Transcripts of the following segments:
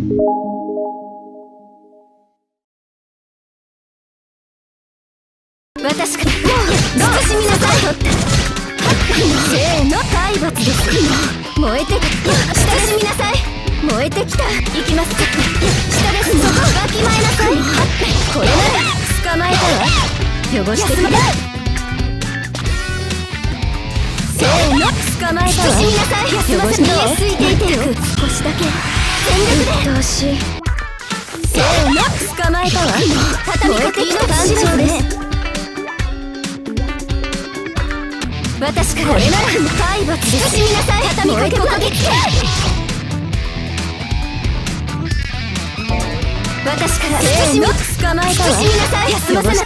私から慎みなさい。せーの、体罰です。燃えてきた。親しみなさい。燃えてきた。行きますか。下です。そこわきまえなさい。これなら捕まえたわ。汚してくれ。せーの、捕まえたわ。慎みなさい。休ませて見えすいていてよ。少しだけ全力で。どうし。せーの、捕まえたわ。畳みかけの感情です。私からこれなら体罰です。慎みなさい。畳みかけをかけつけ。私からせーの、捕まえたわ。慎みなさい。休ませなさい。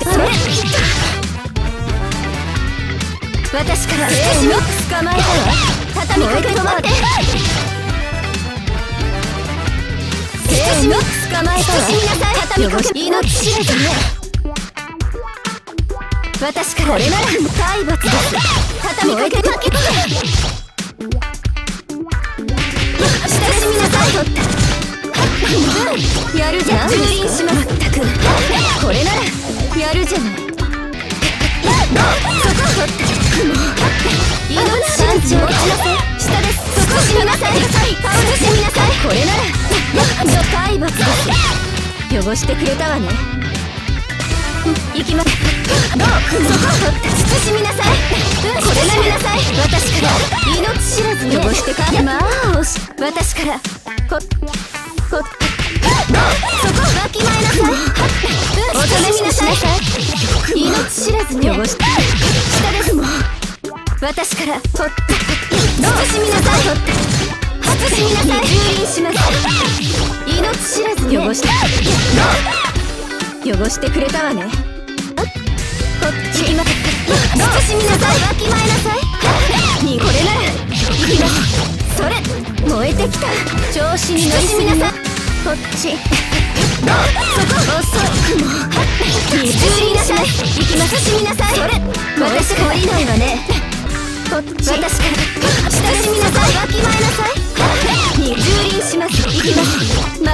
私からせーの、捕まえたわ。畳みかけ止まって。せーの、捕まえたわ。慎みなさい。畳みかけ命知らずね。私からこれなら体罰です。畳みかけかけつけ。親しみなさい。やるじゃん。蹂躙します。まったくこれならやるじゃない。そこ命知らず落ちなさい。下です。そこ死になさい。倒してみなさい。これなら体罰です。汚してくれたわね。行きます。そこ慎みなさい。これなりなさい。私から命知らずに汚してか。まあおし。私からそこわきまえなさい。おとなしくしなさい。命知らずに汚して下です。私から慎みなさい。慎みなさい。蹂躙します。命知らずに汚してくれたわね。こっち今慎みなさい。わきまえなさい。これなら行きます。それ燃えてきた。調子に乗りすぎなさい。こっちそこ遅い。蹂躙なさい。行きます。慎みなさい。それ私から降りないわね。こっち私から親しみなさい。わきまえなさい。蹂躙します。行きます。回っ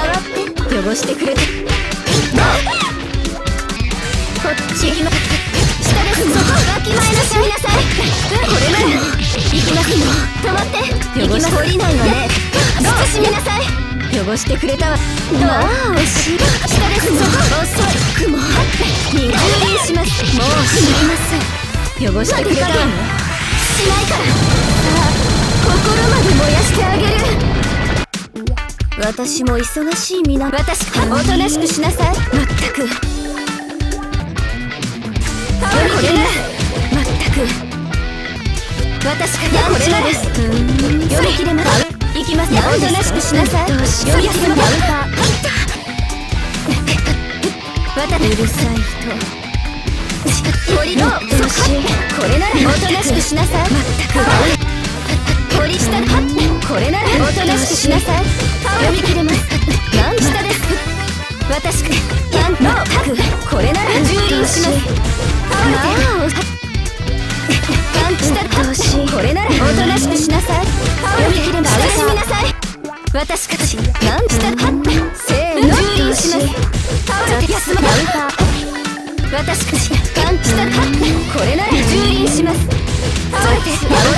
て汚してくれて。こっち行きます。下です。そこわきまえなさい。これなら行きます。止まって行きます。降りないわね。慎みなさい。汚してくれたわ。まあ惜しい。下です。そこ遅い。蹂躙します。もう知りません。汚してくれたわね。しないから。さあ心まで燃やしてあげる。私も忙しい皆。私おとなしくしなさい。まったくこれならまったく私からこれなら読み切れます。行きます。おとなしくしなさい。読み切れます。うるさい人。これならおとなしくしなさい。まったくこれ下これならおとなしくしなさい。読み切れます。何下です。私くまったくこれなら蹂躙します。これならおとなしくしなさい。読み切れます。親しみなさい。私かしなんしたせーの蹂躙します。休ま私かしガンしたこれなら蹂躙します。倒れてお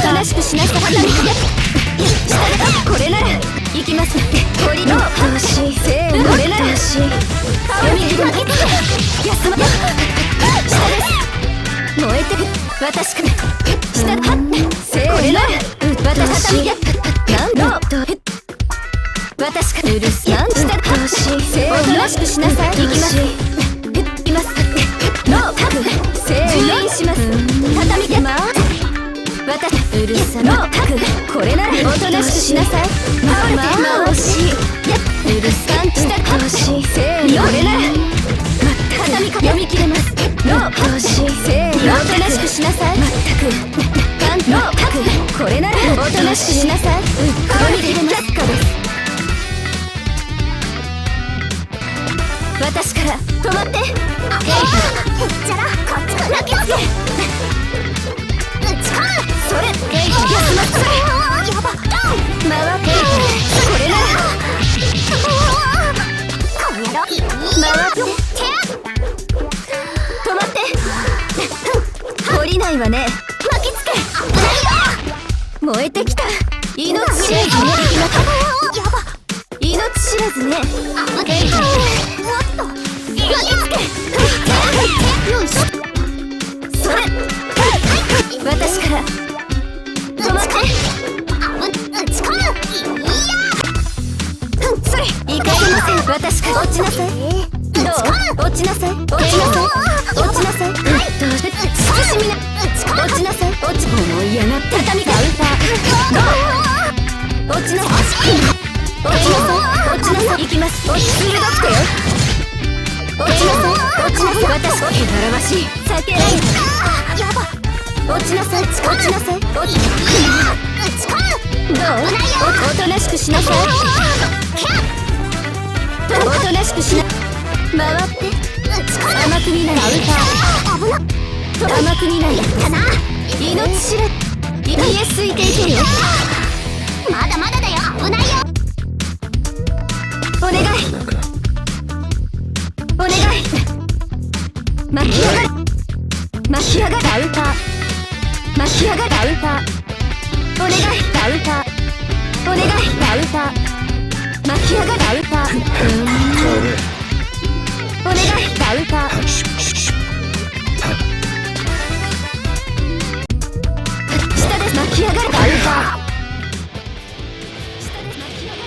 となしくしなさい。これなら行きます。鳥のせーのこれなら読み切れます。休ま下です。燃えてる私から下せーの私なんだ私からうるさい。なんしたせーのおとなしくしなさい。行きます行きますのせーのします畳みてまー私うるさのこれならおとなしくしなさい。倒れてまーしうるさんしたせーのこれなら畳みか読み切れますのせーのおとなしくしなさい。まったくガンのこれならおとなしくしなさい。読み切れますかです。私から止まってじゃらこっちから泣きつけそれ休ませやば回ってこれならないわね。巻きつけ。燃えてきた。命知らずね。やば。命知らずね。巻きつけ。よいしょ。それ。私から。止まって。打ち込む。それ。行かせません。私から。落ちなさい。どう？落ちなさい。落ちなさい。落ちなさい。慎みな。落ちなさい。落ち。思いやがって畳が落ちなさい。落ちなさい。落ちなさい。行きます。鋭くてよ。落ちなさい。落ちなさい。私汚らわしい。避けられない。やば。落ちなさい。落ちなさい。落ち。どう？おとなしくしなさい。おとなしくしな。回って甘く見ない。甘く見ない。命知らず。見えすいていけよ。まだまだだよ。危ないよ。お願い。お願い。巻き上がる。巻き上がる。ダウンター。巻き上がる。ダウンター。お願い。ダウンター。お願い。ダウンター。巻き上がる。ダウンター。お願い。ダウンター。下です。巻き上がる。ダウンター。下です。巻き上がる。